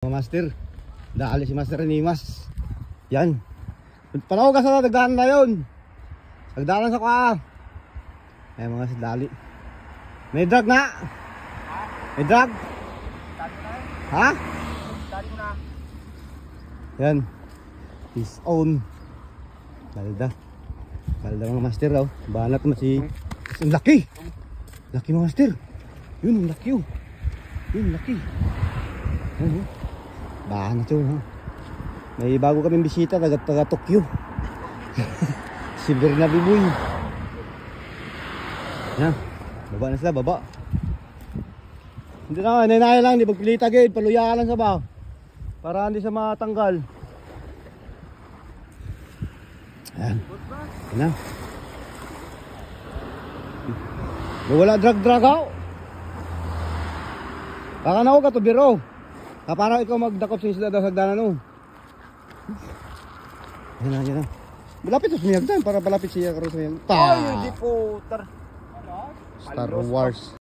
Mga master, dali si Master Nimas. Yan. Panahon ka sa nagdaan na yun. Nagdaan sa ka. Ay mga dali. May drag na. May drag. Ha? Yan. His own. Balda. Balda mga master daw. Banat mo si. Ang laki. Laki mga master. Yun, ang laki yun. Yun, laki. Yan, bahan na ito, ha? May bago kaming bisita, taga Tokyo. Si Bernabe Boy. Yan, baba na sila, baba. Hindi na, nanay lang, hindi pagpilita agad, paluya lang sa ba. Para hindi sa matanggal. Yan. Yan na. Wala drag-drag ako. Baka na ako ka to biro. Para ikaw magdakot sa isla daw sa hagdanan no. Yan na, yan na. Malapit sa sumiyagdan para palapit siya karon sa yan. Ay, hindi po. Star Wars.